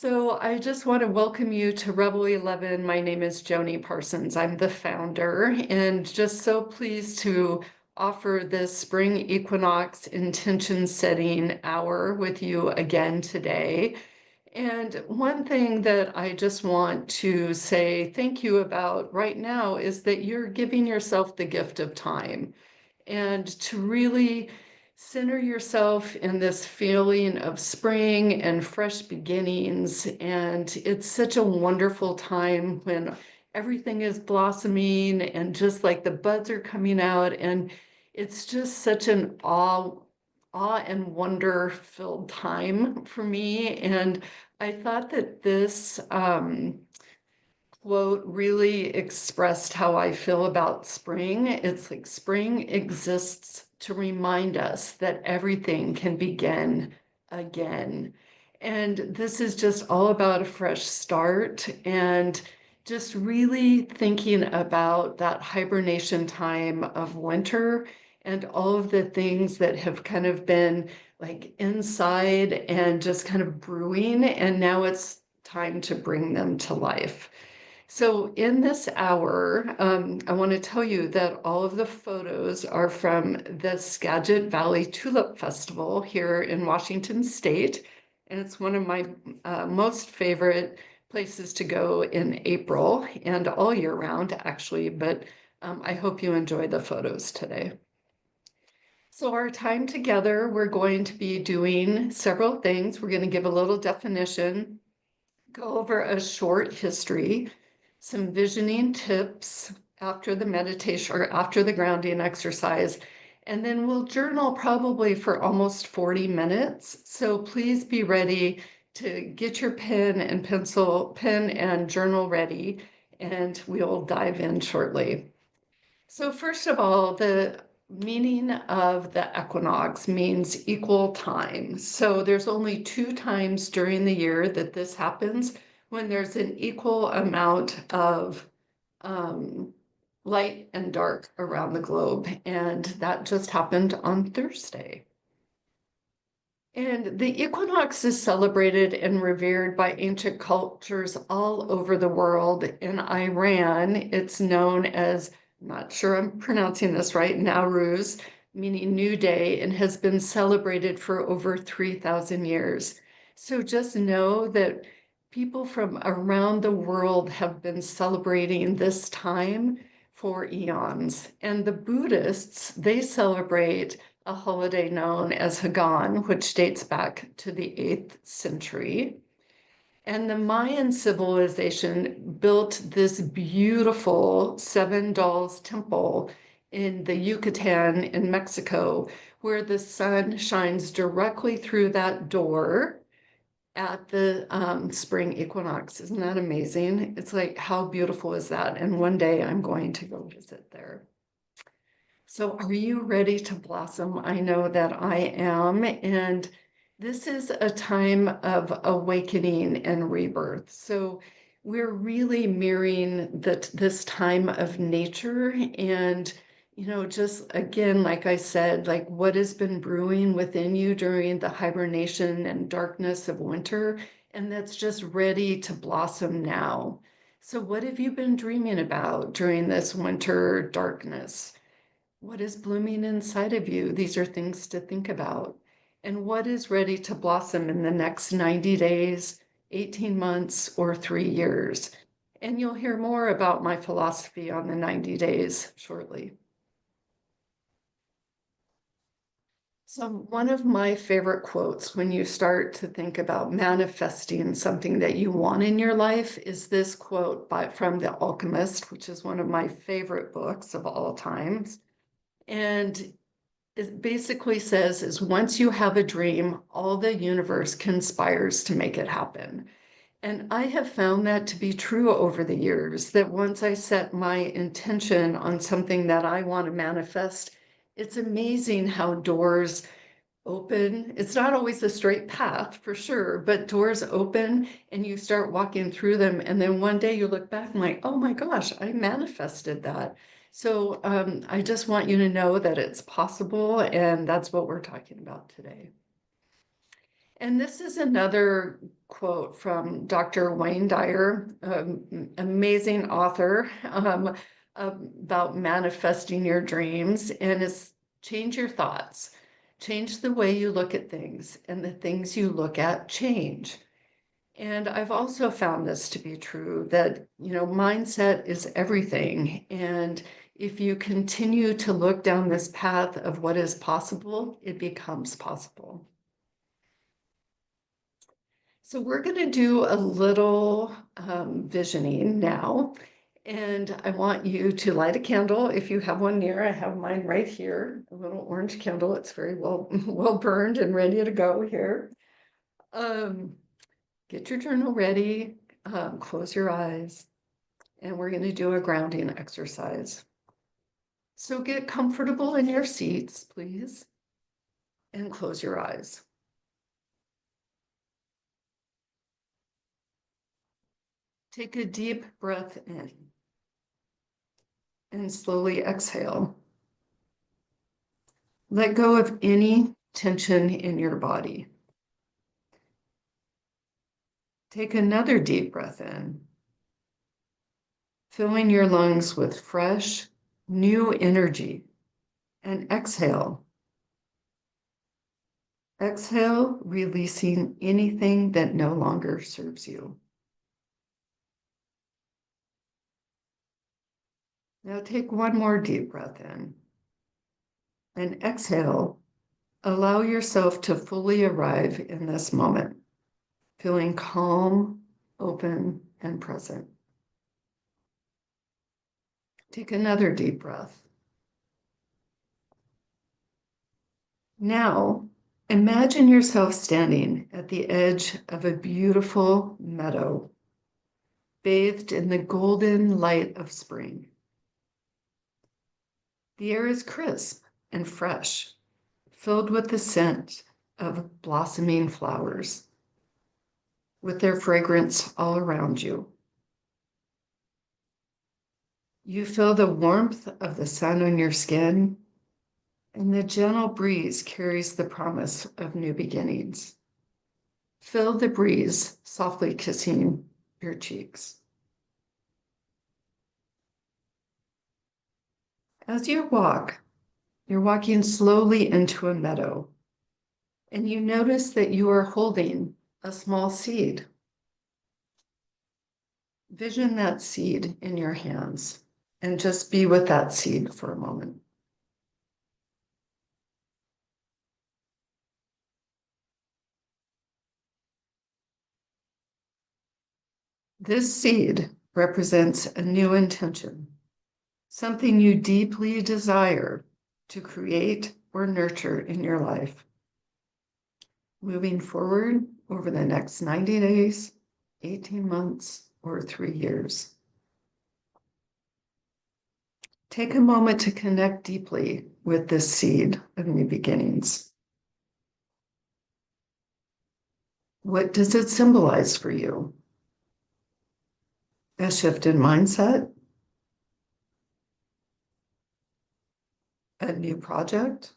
So I just want to welcome you to Rebel 11. My name is Joanie Parsons. I'm the founder and just so pleased to offer this Spring Equinox intention setting hour with you again today. And one thing that I just want to say thank you about right now is that you're giving yourself the gift of time and to really center yourself in this feeling of spring and fresh beginnings. And it's such a wonderful time when everything is blossoming and just like the buds are coming out. And it's just such an awe and wonder filled time for me. And I thought that this quote really expressed how I feel about spring. It's like spring exists to remind us that everything can begin again. And this is just all about a fresh start and just really thinking about that hibernation time of winter and all of the things that have kind of been like inside and just kind of brewing. And now it's time to bring them to life. So in this hour, I want to tell you that all of the photos are from the Skagit Valley Tulip Festival here in Washington State. And it's one of my most favorite places to go in April and all year round, actually. But I hope you enjoy the photos today. So our time together, we're going to be doing several things. We're going to give a little definition, go over a short history, some visioning tips after the meditation or after the grounding exercise, and then we'll journal probably for almost 40 minutes. So please be ready to get your pen and journal ready, and we'll dive in shortly. So first of all, the meaning of the equinox means equal time. So there's only 2 times during the year that this happens, when there's an equal amount of light and dark around the globe. And that just happened on Thursday. And the equinox is celebrated and revered by ancient cultures all over the world. In Iran, it's known as, I'm not sure I'm pronouncing this right, Nowruz, meaning new day, and has been celebrated for over 3,000 years. So just know that people from around the world have been celebrating this time for eons. And the Buddhists, they celebrate a holiday known as Hagan, which dates back to the 8th century. And the Mayan civilization built this beautiful Seven Dolls temple in the Yucatan in Mexico, where the sun shines directly through that door at the spring equinox. Isn't that amazing? It's like, how beautiful is that? And one day I'm going to go visit there. So are you ready to blossom? I know that I am. And this is a time of awakening and rebirth. So we're really mirroring this time of nature. And, just again, like I said, like what has been brewing within you during the hibernation and darkness of winter. And that's just ready to blossom now. So what have you been dreaming about during this winter darkness? What is blooming inside of you? These are things to think about. And what is ready to blossom in the next 90 days, 18 months, or 3 years? And you'll hear more about my philosophy on the 90 days shortly. So one of my favorite quotes when you start to think about manifesting something that you want in your life is this quote from The Alchemist, which is one of my favorite books of all times. And it basically says is once you have a dream, all the universe conspires to make it happen. And I have found that to be true over the years, that once I set my intention on something that I want to manifest, it's amazing how doors open. It's not always a straight path for sure, but doors open and you start walking through them. And then one day you look back and like, oh my gosh, I manifested that. So I just want you to know that it's possible, and that's what we're talking about today. And this is another quote from Dr. Wayne Dyer, amazing author, about manifesting your dreams, and it's change your thoughts, change the way you look at things, and the things you look at change. And I've also found this to be true, that, mindset is everything. And if you continue to look down this path of what is possible, it becomes possible. So we're going to do a little visioning now. And I want you to light a candle if you have one near. I have mine right here, a little orange candle. It's very well burned and ready to go here. Get your journal ready, close your eyes, and we're going to do a grounding exercise. So get comfortable in your seats, please, and close your eyes. Take a deep breath in and slowly exhale. Let go of any tension in your body. Take another deep breath in, filling your lungs with fresh, new energy, and exhale. Exhale, releasing anything that no longer serves you. Now take one more deep breath in, and exhale. Allow yourself to fully arrive in this moment, feeling calm, open, and present. Take another deep breath. Now, imagine yourself standing at the edge of a beautiful meadow, bathed in the golden light of spring. The air is crisp and fresh, filled with the scent of blossoming flowers, with their fragrance all around you. You feel the warmth of the sun on your skin, and the gentle breeze carries the promise of new beginnings. Feel the breeze softly kissing your cheeks. As you walk, you're walking slowly into a meadow, and you notice that you are holding a small seed. Vision that seed in your hands and just be with that seed for a moment. This seed represents a new intention, something you deeply desire to create or nurture in your life. Moving forward over the next 90 days, 18 months, or 3 years. Take a moment to connect deeply with this seed of new beginnings. What does it symbolize for you? A shift in mindset? A new project?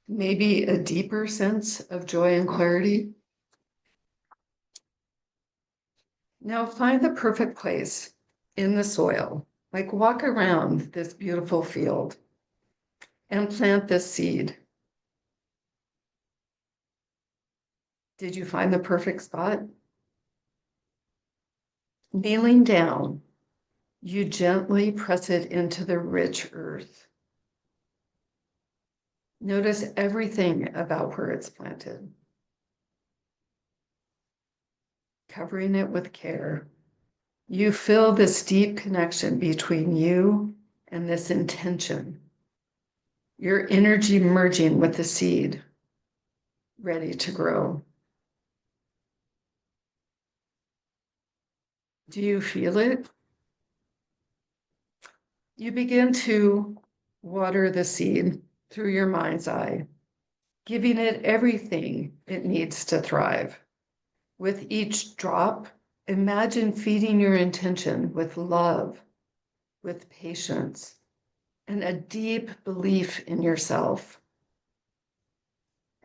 Maybe a deeper sense of joy and clarity? Now find the perfect place in the soil, like walk around this beautiful field and plant this seed. Did you find the perfect spot? Kneeling down, you gently press it into the rich earth. Notice everything about where it's planted. Covering it with care, you feel this deep connection between you and this intention. Your energy merging with the seed, ready to grow. Do you feel it? You begin to water the seed through your mind's eye, giving it everything it needs to thrive. With each drop, imagine feeding your intention with love, with patience, and a deep belief in yourself.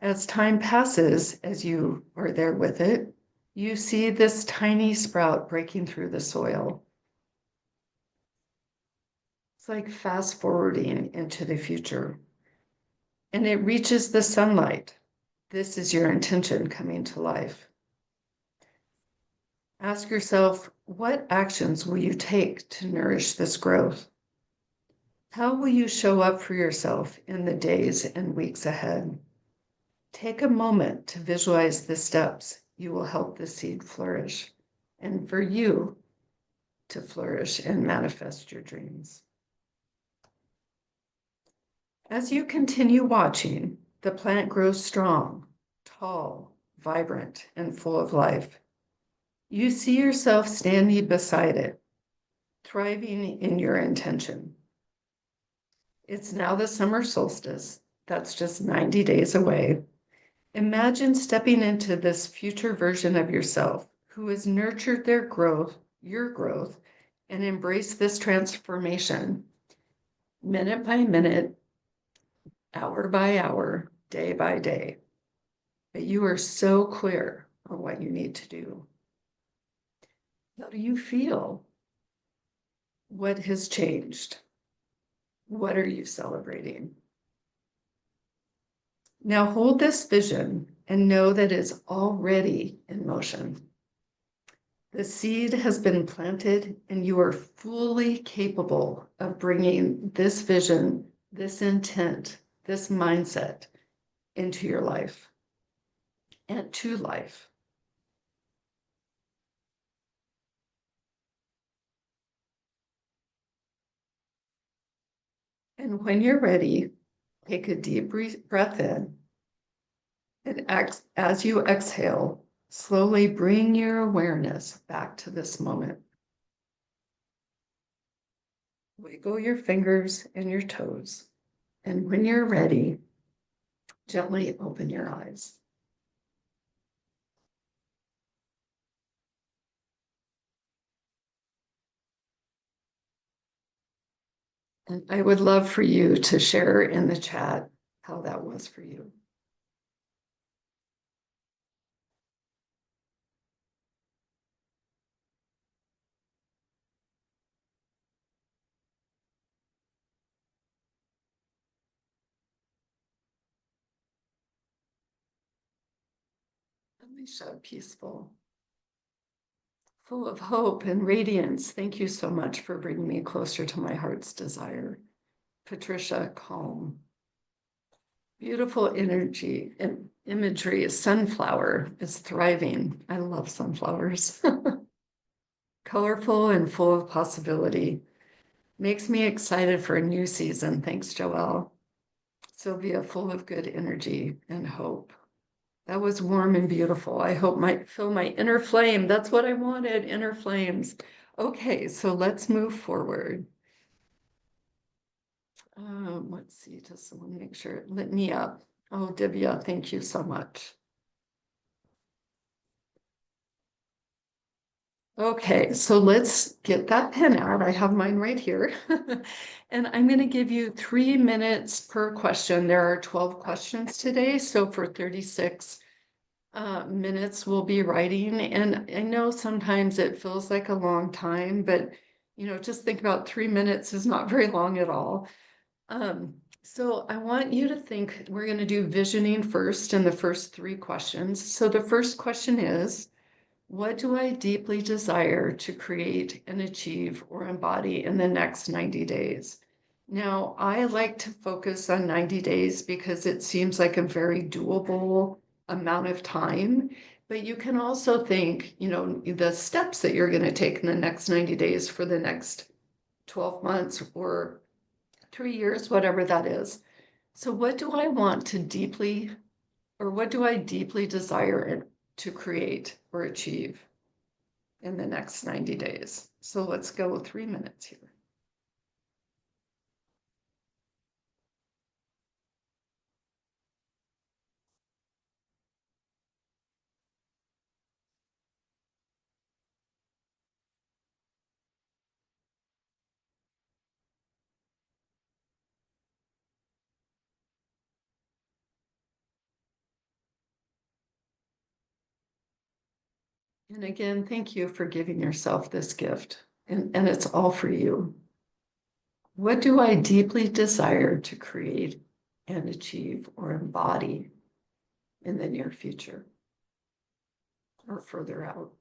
As time passes, as you are there with it, you see this tiny sprout breaking through the soil. It's like fast forwarding into the future. And it reaches the sunlight. This is your intention coming to life. Ask yourself, what actions will you take to nourish this growth? How will you show up for yourself in the days and weeks ahead? Take a moment to visualize the steps you will help the seed flourish and for you to flourish and manifest your dreams. As you continue watching, the plant grows strong, tall, vibrant, and full of life. You see yourself standing beside it, thriving in your intention. It's now the summer solstice. That's just 90 days away. Imagine stepping into this future version of yourself who has nurtured their growth, your growth, and embraced this transformation minute by minute, hour by hour, day by day. But you are so clear on what you need to do. How do you feel? What has changed? What are you celebrating? Now hold this vision and know that it's already in motion. The seed has been planted and you are fully capable of bringing this vision, this intent, this mindset into your life and to life. And when you're ready, take a deep breath in. And as you exhale, slowly bring your awareness back to this moment. Wiggle your fingers and your toes. And when you're ready, gently open your eyes. And I would love for you to share in the chat how that was for you. Alicia, peaceful, full of hope and radiance. Thank you so much for bringing me closer to my heart's desire. Patricia, calm. Beautiful energy and imagery. A sunflower is thriving. I love sunflowers. Colorful and full of possibility. Makes me excited for a new season. Thanks, Joelle. Sylvia, full of good energy and hope. That was warm and beautiful. I hope might fill my inner flame. That's what I wanted, inner flames. Okay, so let's move forward. Let's see, just want to make sure it lit me up. Oh, Divya, thank you so much. Okay, so let's get that pen out. I have mine right here. And I'm going to give you 3 minutes per question. There are 12 questions today. So for 36 minutes, we'll be writing. And I know sometimes it feels like a long time, but just think about 3 minutes is not very long at all. So I want you to think, we're going to do visioning first in the first 3 questions. So the first question is, what do I deeply desire to create and achieve or embody in the next 90 days? Now, I like to focus on 90 days because it seems like a very doable amount of time. But you can also think, the steps that you're going to take in the next 90 days for the next 12 months or 3 years, whatever that is. So, what do I want to deeply, or what do I deeply desire to create or achieve in the next 90 days? So let's go 3 minutes here. And again, thank you for giving yourself this gift. And it's all for you. What do I deeply desire to create and achieve or embody in the near future or further out?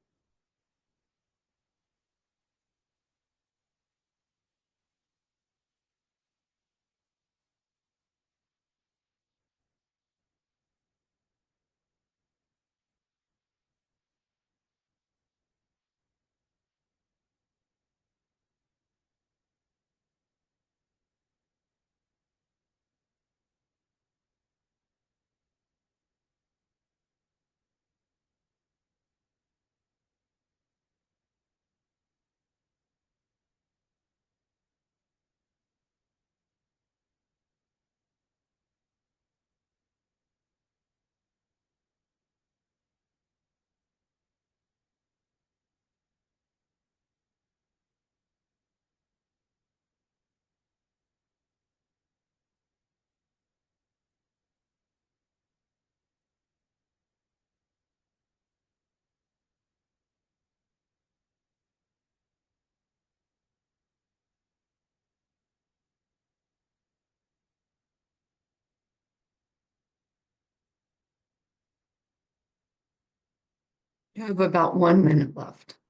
You have about 1 minute left. –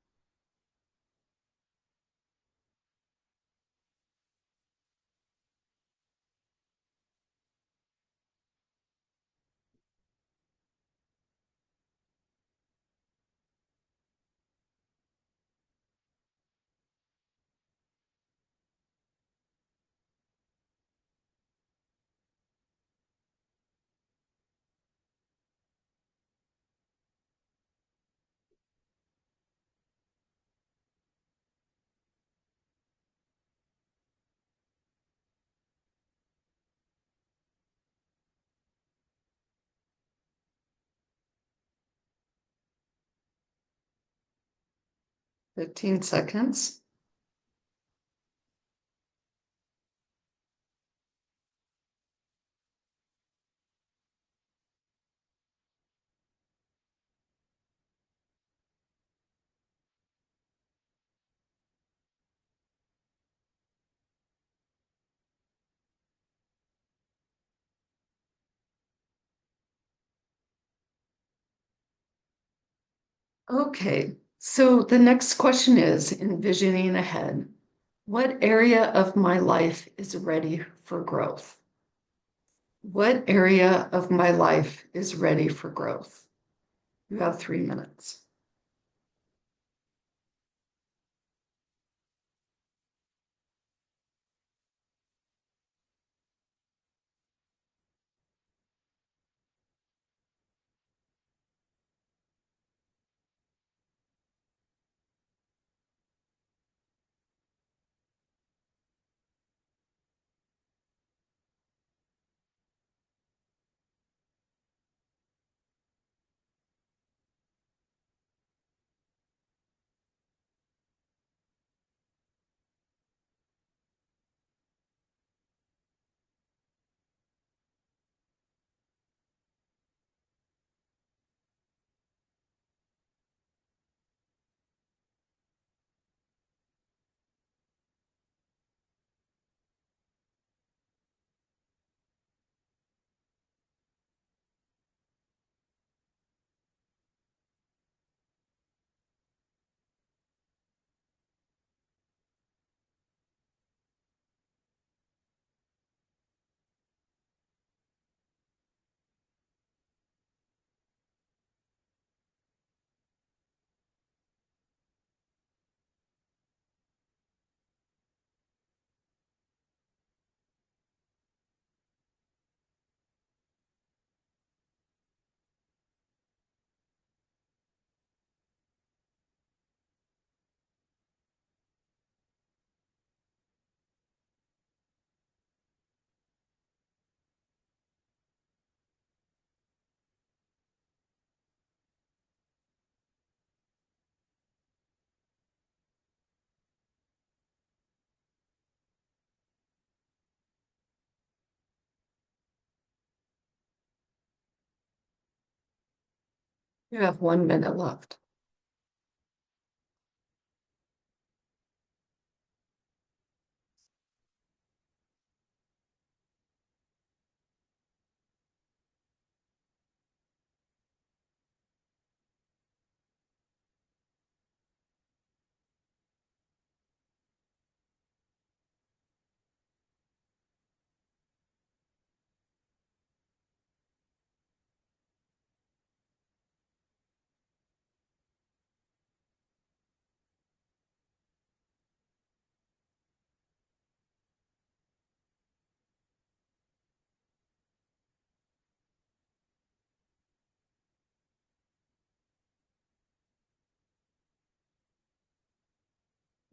15 seconds. Okay, so the next question is envisioning ahead. What area of my life is ready for growth? What area of my life is ready for growth? You have 3 minutes. You have 1 minute left.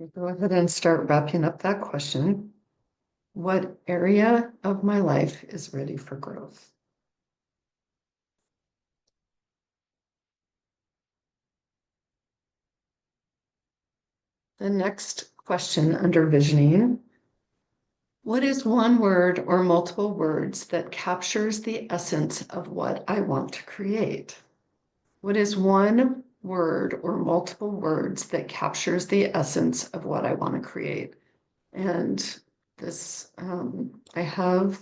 Go ahead and start wrapping up that question. What area of my life is ready for growth? The next question under visioning. What is one word or multiple words that captures the essence of what I want to create? What is one word or multiple words that captures the essence of what I want to create? And this, I have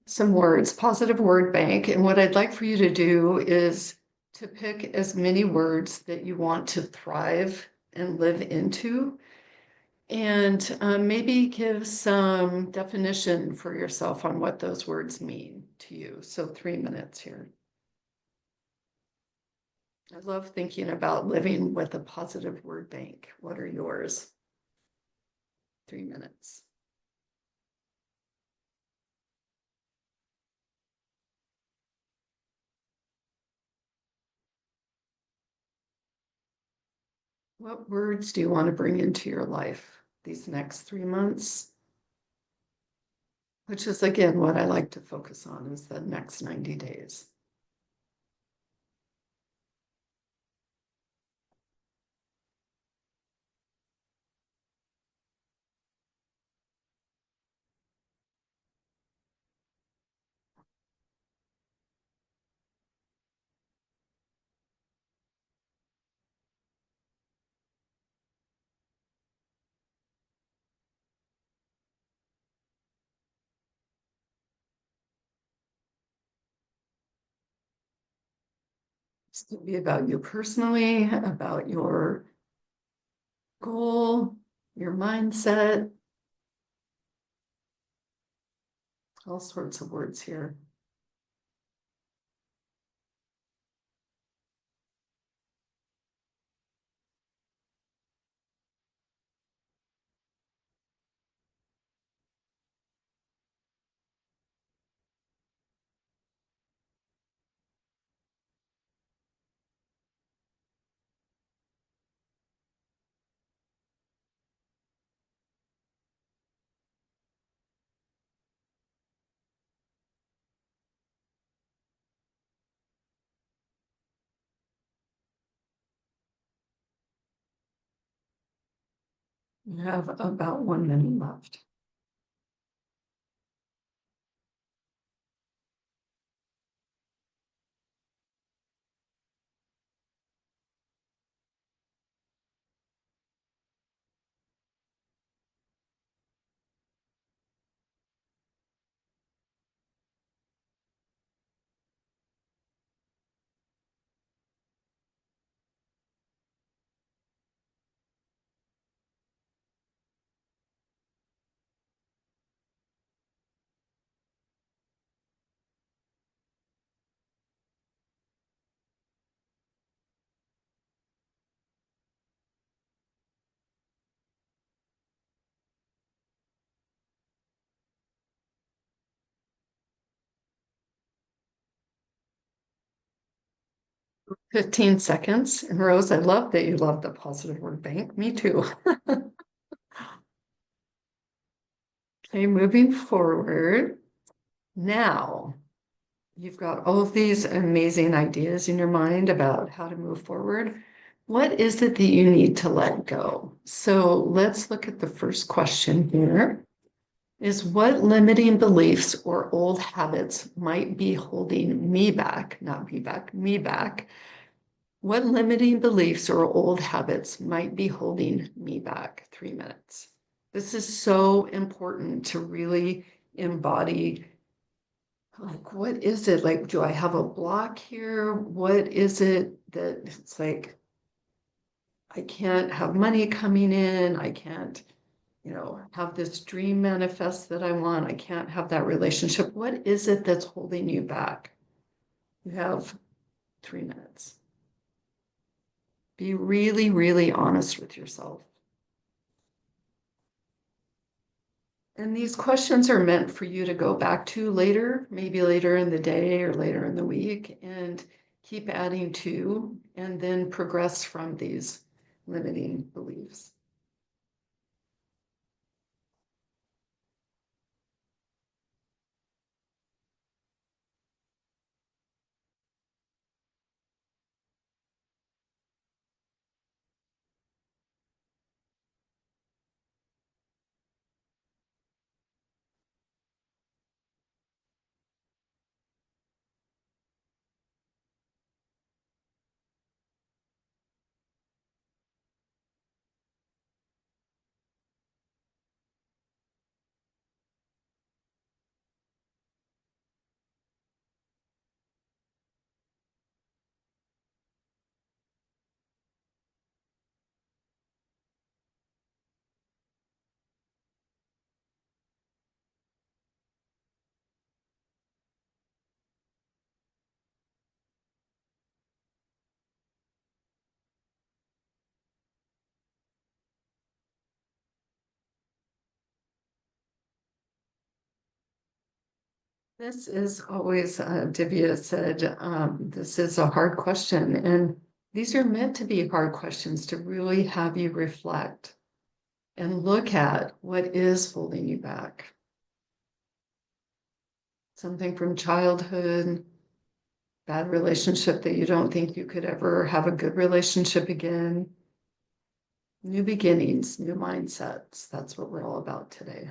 some words, positive word bank. And what I'd like for you to do is to pick as many words that you want to thrive and live into, and maybe give some definition for yourself on what those words mean to you. So 3 minutes here. I love thinking about living with a positive word bank. What are yours? 3 minutes. What words do you want to bring into your life these next 3 months? Which is, again, what I like to focus on is the next 90 days. It's to be about you personally, about your goal, your mindset, all sorts of words here. You have about 1 minute left. Fifteen seconds. And Rose, I love that you love the positive word bank. Me too. Okay, moving forward. Now, you've got all of these amazing ideas in your mind about how to move forward. What is it that you need to let go? So let's look at the first question here. Is what limiting beliefs or old habits might be holding me back, not me back, me back. What limiting beliefs or old habits might be holding me back? 3 minutes. This is so important to really embody. Like, what is it? Like, do I have a block here? What is it that it's like, I can't have money coming in. I can't, have this dream manifest that I want. I can't have that relationship. What is it that's holding you back? You have 3 minutes. Be really, really honest with yourself. And these questions are meant for you to go back to later, maybe later in the day or later in the week, and keep adding to, and then progress from these limiting beliefs. This is always, Divya said, this is a hard question. And these are meant to be hard questions to really have you reflect and look at what is holding you back. Something from childhood, bad relationship that you don't think you could ever have a good relationship again. New beginnings, new mindsets. That's what we're all about today.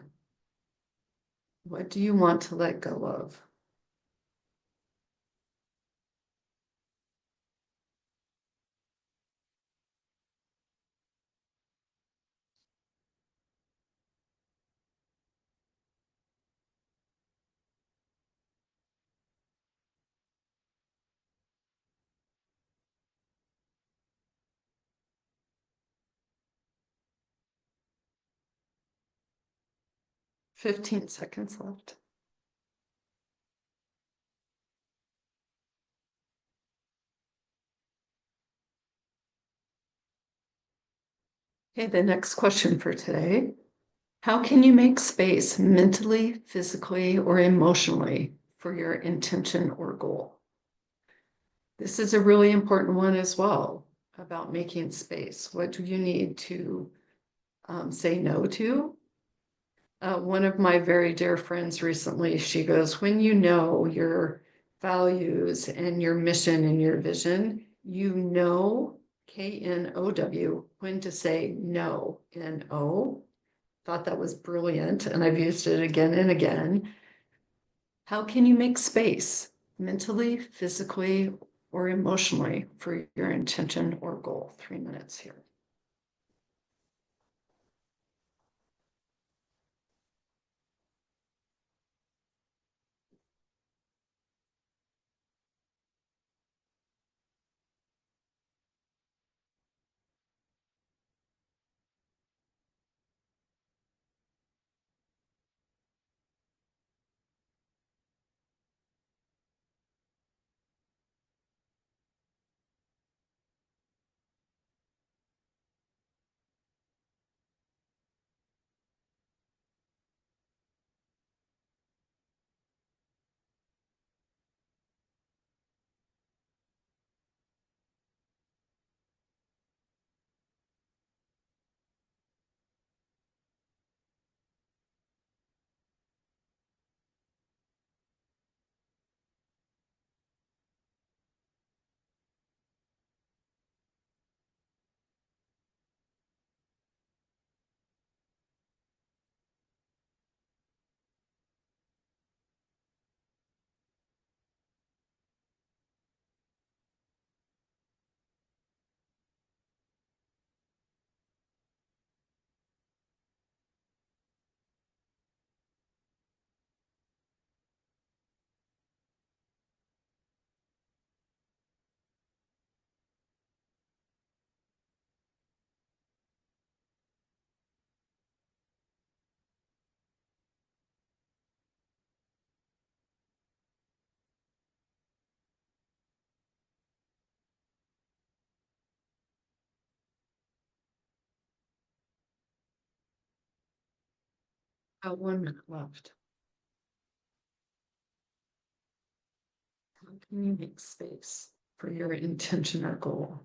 What do you want to let go of? Fifteen seconds left. Okay, the next question for today. How can you make space mentally, physically, or emotionally for your intention or goal? This is a really important one as well about making space. What do you need to say no to? One of my very dear friends recently, she goes, when you know your values and your mission and your vision, you know, KNOW, when to say no, NO. Thought that was brilliant, and I've used it again and again. How can you make space mentally, physically, or emotionally for your intention or goal? 3 minutes here. About 1 minute left. How can you make space for your intention or goal?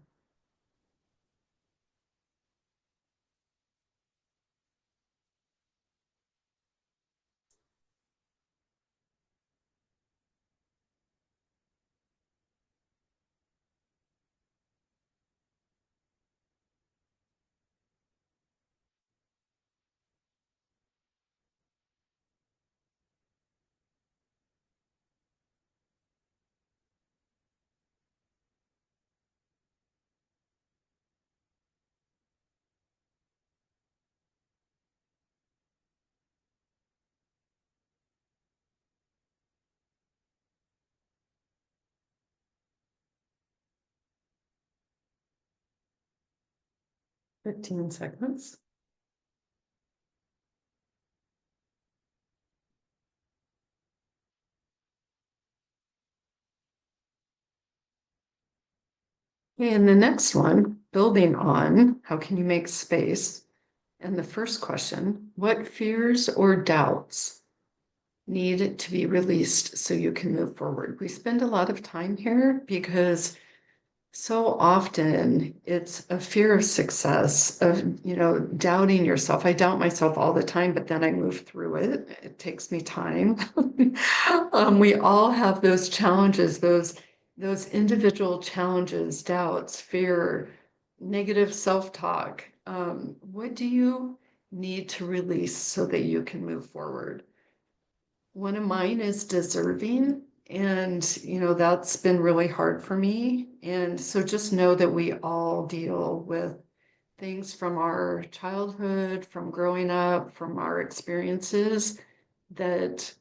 15 seconds. Okay, and the next one, building on how can you make space? And the first question, what fears or doubts need to be released so you can move forward? We spend a lot of time here because so often it's a fear of success, of, doubting yourself. I doubt myself all the time, but then I move through it. It takes me time. We all have those challenges, those individual challenges, doubts, fear, negative self-talk. What do you need to release so that you can move forward? One of mine is deserving. And, that's been really hard for me. And so just know that we all deal with things from our childhood, from growing up, from our experiences that,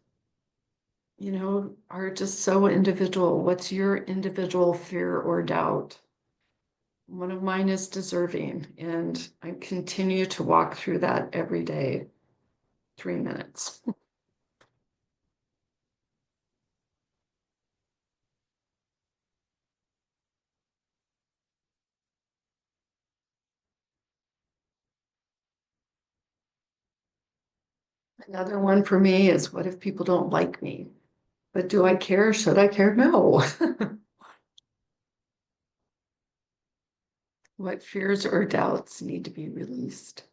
are just so individual. What's your individual fear or doubt? One of mine is deserving. And I continue to walk through that every day, 3 minutes. Another one for me is, what if people don't like me? But do I care? Should I care? No. What fears or doubts need to be released?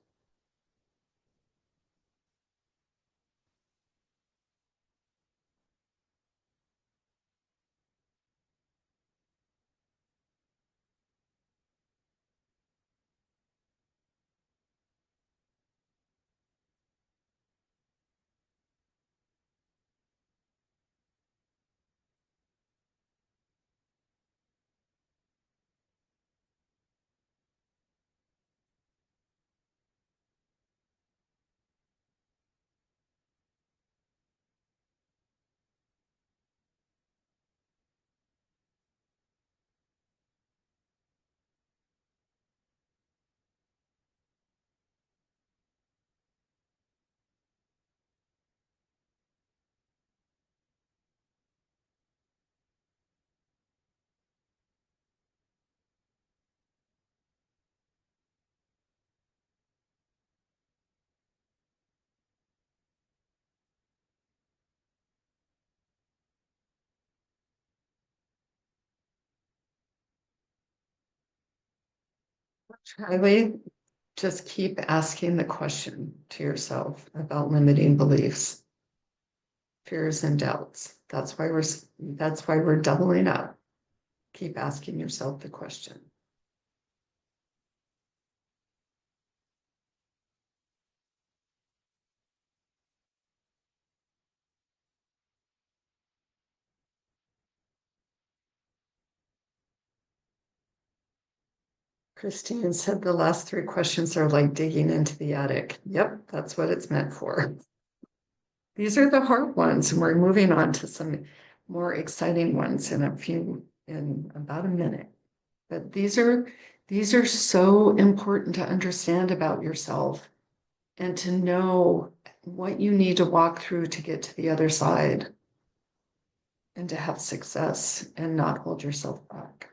Charlie, just keep asking the question to yourself about limiting beliefs, fears, and doubts. That's why we're doubling up. Keep asking yourself the question. Christine said the last three questions are like digging into the attic. Yep, that's what it's meant for. These are the hard ones, and we're moving on to some more exciting ones in about a minute. But these are so important to understand about yourself and to know what you need to walk through to get to the other side and to have success and not hold yourself back.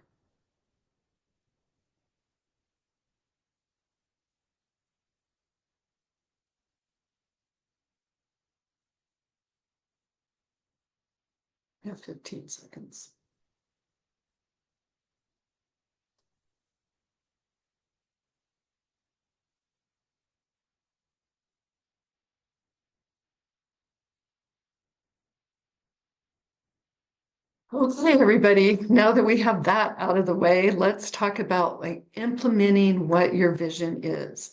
You have 15 seconds. Okay, everybody, now that we have that out of the way, let's talk about like implementing what your vision is.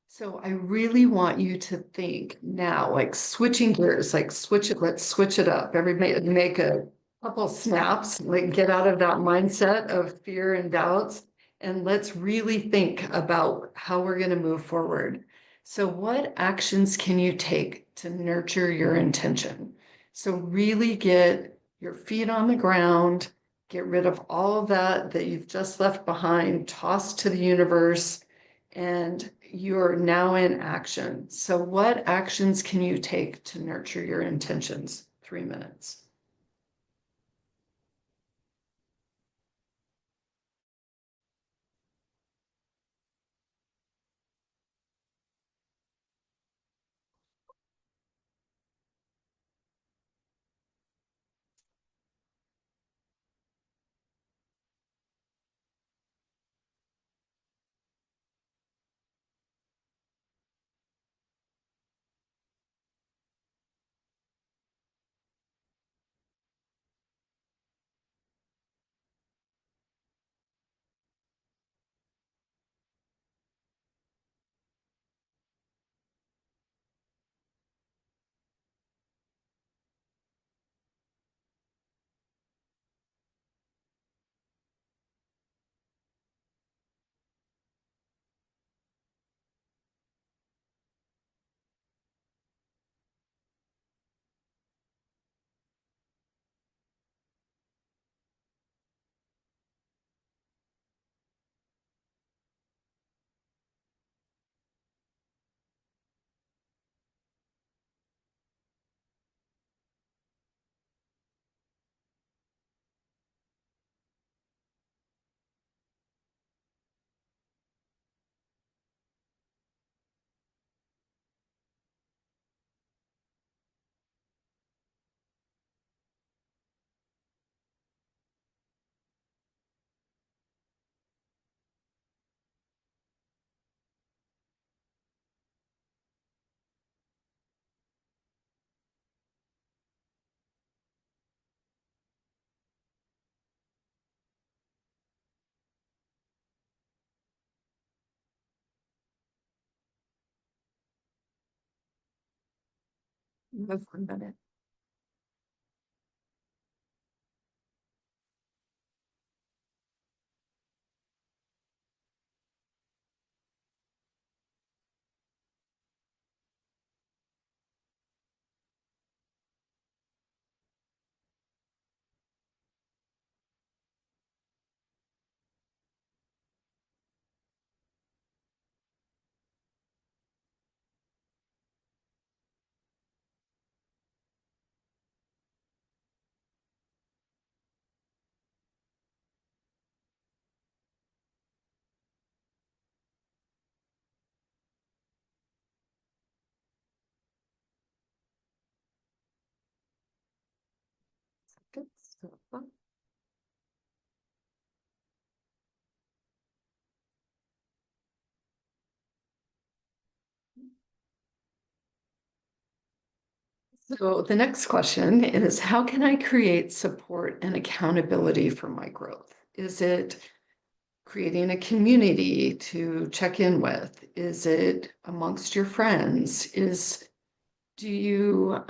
So I really want you to think now, like switching gears, like switch it, let's switch it up. Everybody make a couple snaps, like get out of that mindset of fear and doubts, and let's really think about how we're going to move forward. So what actions can you take to nurture your intention? So really get your feet on the ground, get rid of all of that you've just left behind, toss to the universe, and you're now in action. So what actions can you take to nurture your intentions? 3 minutes. You have 1 minute. So the next question is, how can I create support and accountability for my growth? Is it creating a community to check in with? Is it amongst your friends? Do you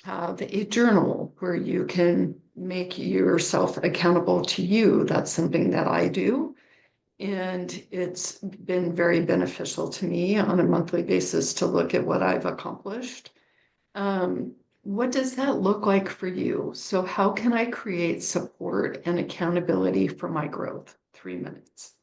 have a journal where you can make yourself accountable to you? That's something that I do. And it's been very beneficial to me on a monthly basis to look at what I've accomplished. What does that look like for you? So how can I create support and accountability for my growth? 3 minutes.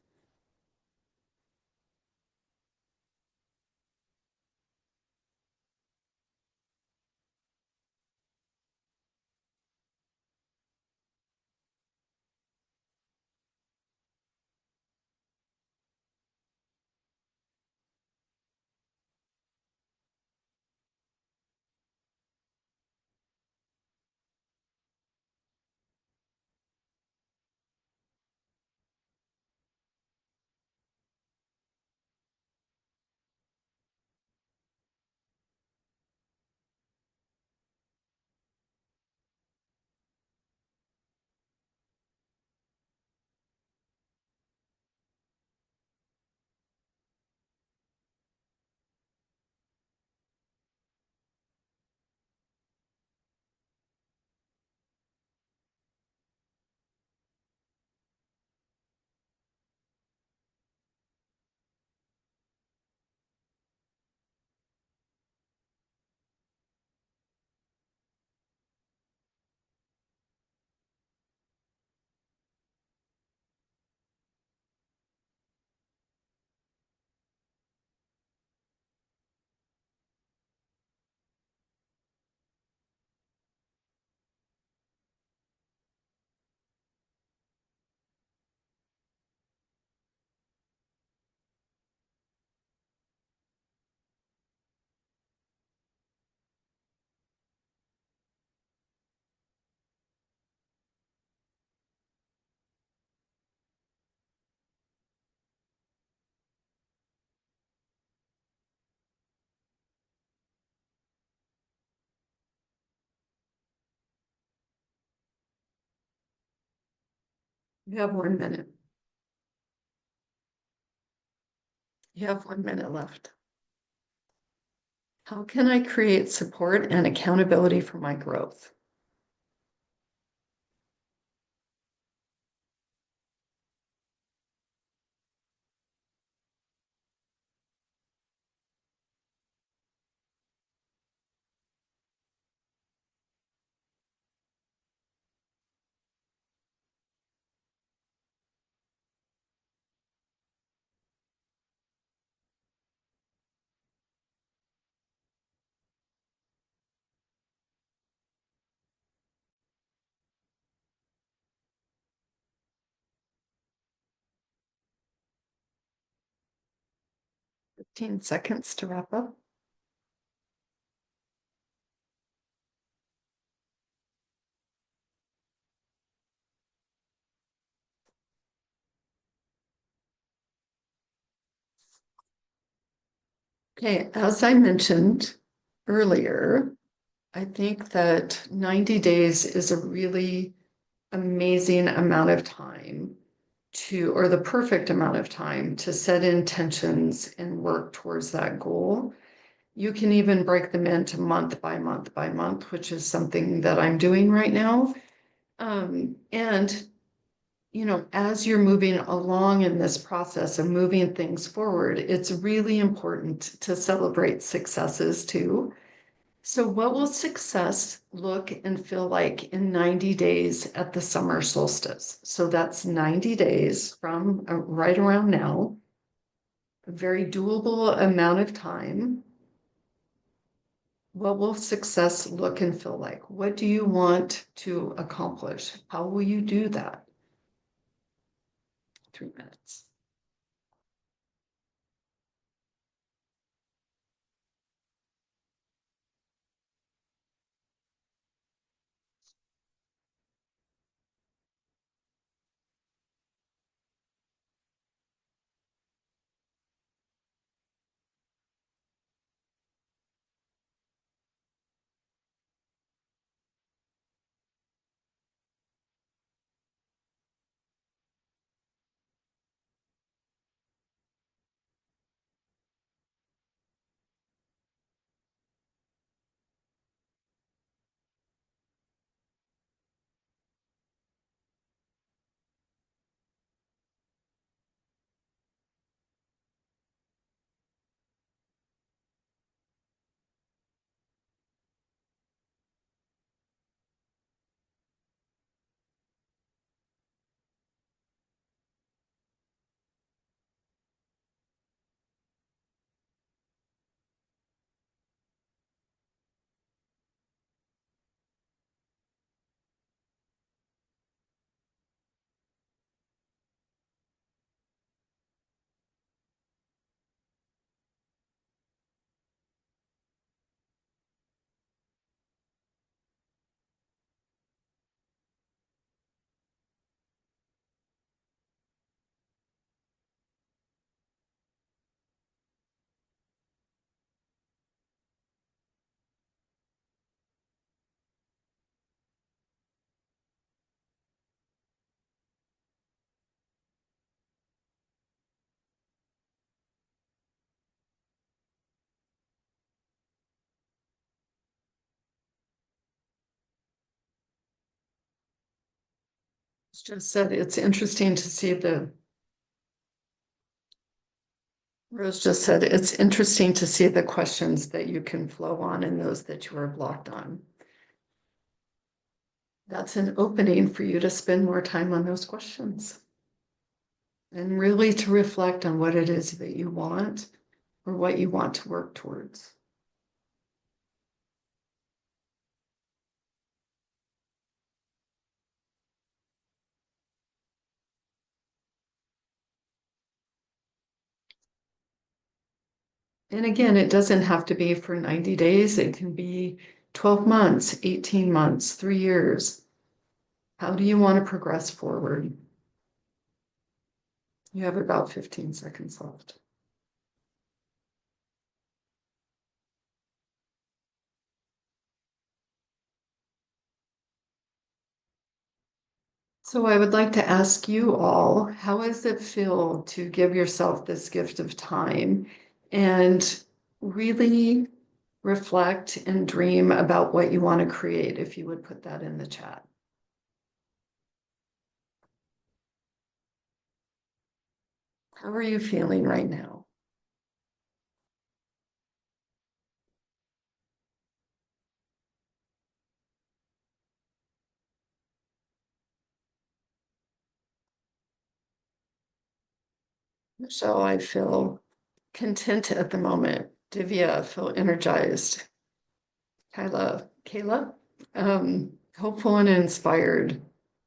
You have 1 minute. You have 1 minute left. How can I create support and accountability for my growth? Fifteen seconds to wrap up. Okay, as I mentioned earlier, I think that 90 days is a really amazing amount of time or the perfect amount of time to set intentions and work towards that goal. You can even break them into month by month by month, which is something that I'm doing right now. And as you're moving along in this process of moving things forward, it's really important to celebrate successes too. So what will success look and feel like in 90 days at the summer solstice? So that's 90 days from right around now, a very doable amount of time. What will success look and feel like? What do you want to accomplish? How will you do that? 3 minutes. It's just said it's interesting to see Rose just said it's interesting to see the questions that you can flow on and those that you are blocked on. That's an opening for you to spend more time on those questions and really to reflect on what it is that you want or what you want to work towards. And again, it doesn't have to be for 90 days. It can be 12 months, 18 months, 3 years. How do you want to progress forward? You have about 15 seconds left. So I would like to ask you all, how does it feel to give yourself this gift of time and really reflect and dream about what you want to create, if you would put that in the chat? How are you feeling right now? Michelle, I feel content at the moment. Divya, I feel energized. Kayla, hopeful and inspired.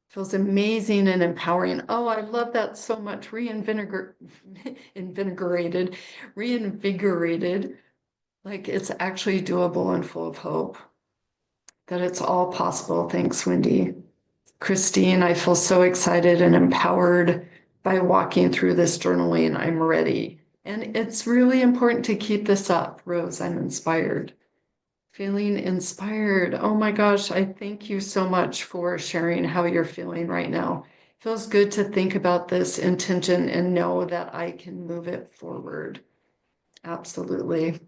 Feels amazing and empowering. Oh, I love that so much. Reinvigorated. Like it's actually doable and full of hope. That it's all possible. Thanks, Wendy. Christine, I feel so excited and empowered by walking through this journaling. I'm ready. And it's really important to keep this up, Rose. I'm inspired. Feeling inspired. Oh my gosh, I thank you so much for sharing how you're feeling right now. It feels good to think about this intention and know that I can move it forward. Absolutely.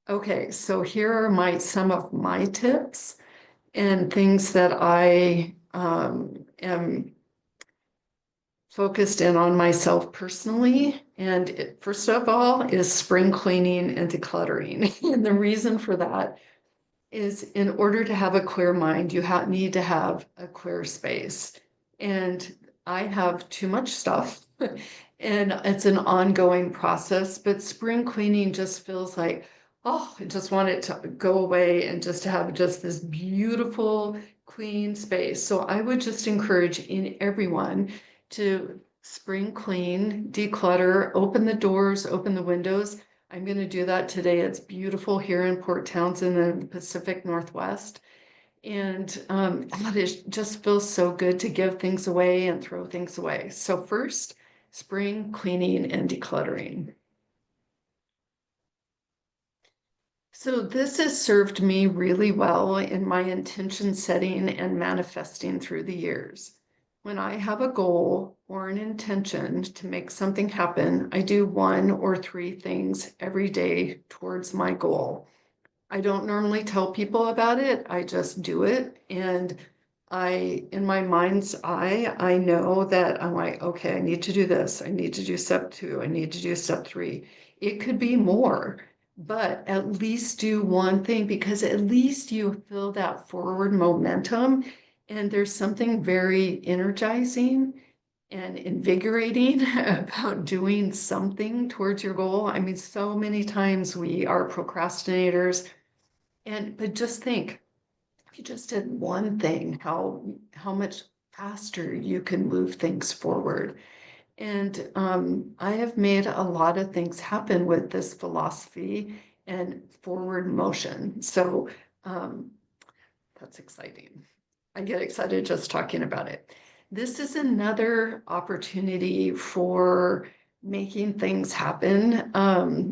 Okay, so here are some of my tips and things that I am focused in on myself personally. And first of all is spring cleaning and decluttering. And the reason for that is in order to have a clear mind, you need to have a clear space. And I have too much stuff and it's an ongoing process, but spring cleaning just feels like, oh, I just want it to go away and just to have just this beautiful, clean space. So I would just encourage in everyone to spring clean, declutter, open the doors, open the windows. I'm going to do that today. It's beautiful here in Port Townsend in the Pacific Northwest. And just feels so good to give things away and throw things away. So first, spring cleaning and decluttering. So this has served me really well in my intention setting and manifesting through the years. When I have a goal or an intention to make something happen, I do one or three things every day towards my goal. I don't normally tell people about it. I just do it. And in my mind's eye, I know that I'm like, okay, I need to do this. I need to do step 2. I need to do step 3. It could be more, but at least do one thing because at least you feel that forward momentum. And there's something very energizing and invigorating about doing something towards your goal. I mean, so many times we are procrastinators but just think, if you just did one thing, how much faster you can move things forward. And I have made a lot of things happen with this philosophy and forward motion. So um, that's exciting. I get excited just talking about it. This is another opportunity for making things happen.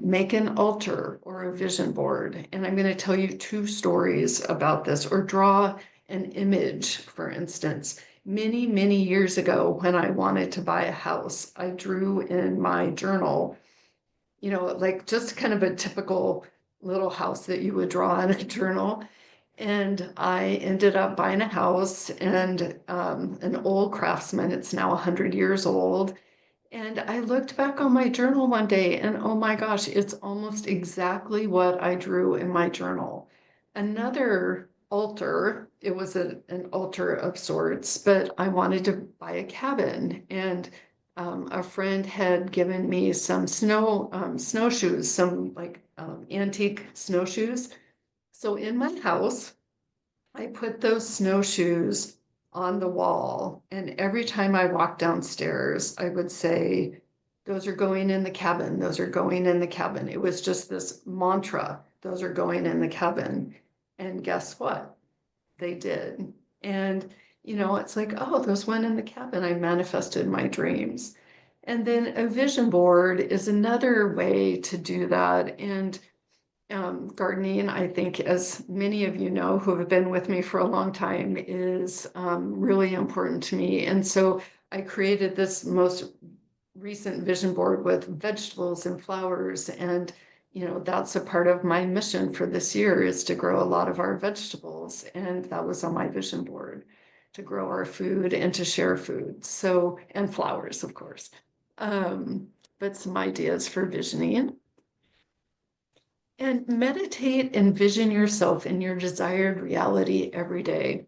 Make an altar or a vision board. And I'm going to tell you 2 stories about this, or draw an image, for instance. Many, many years ago, when I wanted to buy a house, I drew in my journal, like just kind of a typical little house that you would draw in a journal. And I ended up buying a house and an old craftsman. It's now 100 years old. And I looked back on my journal one day and oh my gosh, it's almost exactly what I drew in my journal. Another altar, it was an altar of sorts, but I wanted to buy a cabin. And a friend had given me some snowshoes, some like antique snowshoes. So in my house, I put those snowshoes on the wall, and every time I walked downstairs, I would say, those are going in the cabin, those are going in the cabin. It was just this mantra, those are going in the cabin. And guess what? They did. And, it's like, oh, those went in the cabin. I manifested my dreams. And then a vision board is another way to do that. And gardening, I think, as many of you know who have been with me for a long time, is really important to me. And so I created this most recent vision board with vegetables and flowers. And, that's a part of my mission for this year is to grow a lot of our vegetables. And that was on my vision board, to grow our food and to share food. So, and flowers, of course. But some ideas for visioning. And meditate, envision yourself in your desired reality every day.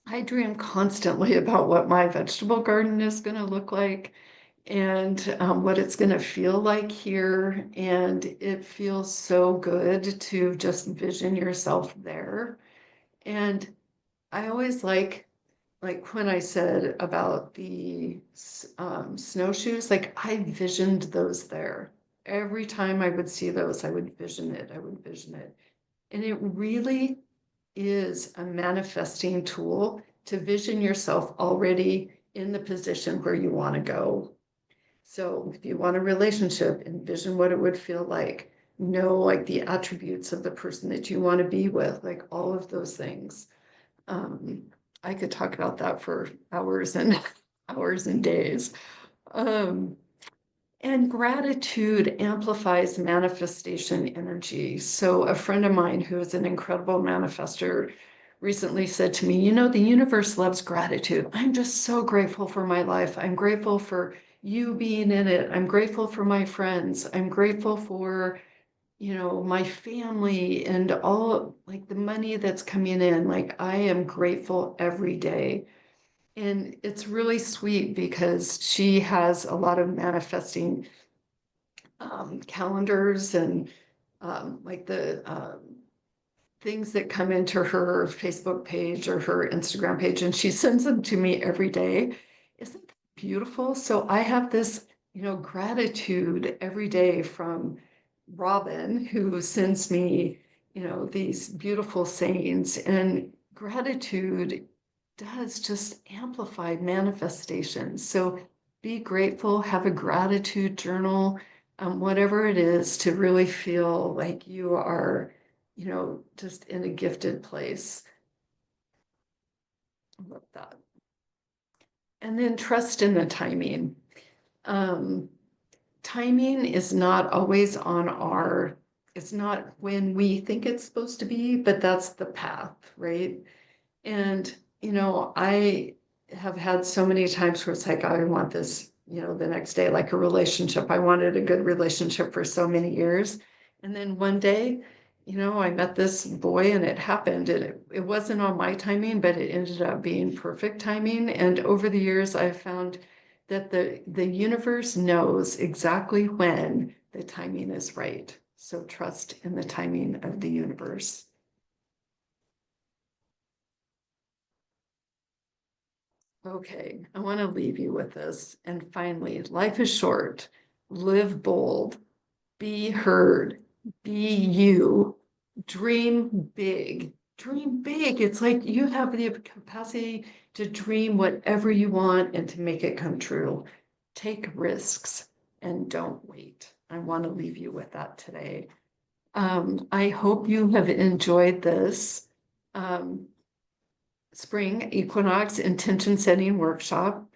I dream constantly about what my vegetable garden is going to look like and what it's going to feel like here. And it feels so good to just vision yourself there. And I always like when I said about the snowshoes, like I visioned those there. Every time I would see those, I would vision it. I would vision it. And it really is a manifesting tool to vision yourself already in the position where you want to go. So if you want a relationship, envision what it would feel like. Know like the attributes of the person that you want to be with, like all of those things. Um, I could talk about that for hours and hours and days. Um, And gratitude amplifies manifestation energy. So a friend of mine who is an incredible manifester recently said to me, you know, the universe loves gratitude. I'm just so grateful for my life. I'm grateful for you being in it. I'm grateful for my friends. I'm grateful for, you know, my family and all like the money that's coming in. Like I am grateful every day. And it's really sweet because she has a lot of manifesting calendars and like the things that come into her Facebook page or her Instagram page, and she sends them to me every day. Isn't that beautiful? So I have this, you know, gratitude every day from Robin, who sends me, you know, these beautiful sayings, and gratitude does just amplify manifestations. So be grateful, have a gratitude journal, whatever it is, to really feel like you are, you know, just in a gifted place. I love that. And then trust in the timing. Um, Timing is not always on our, it's not when we think it's supposed to be, but that's the path, right? And, you know, I have had so many times where it's like, I want this, you know, the next day, like a relationship. I wanted a good relationship for so many years. And then one day, you know, I met this boy and it happened, and it wasn't on my timing, but it ended up being perfect timing. And over the years, I've found that the universe knows exactly when the timing is right. So trust in the timing of the universe. Okay, I want to leave you with this. And finally, life is short. Live bold, be heard, be you, dream big. Dream big. It's like you have the capacity to dream whatever you want and to make it come true. Take risks and don't wait. I want to leave you with that today. I hope you have enjoyed this. Spring Equinox intention setting workshop.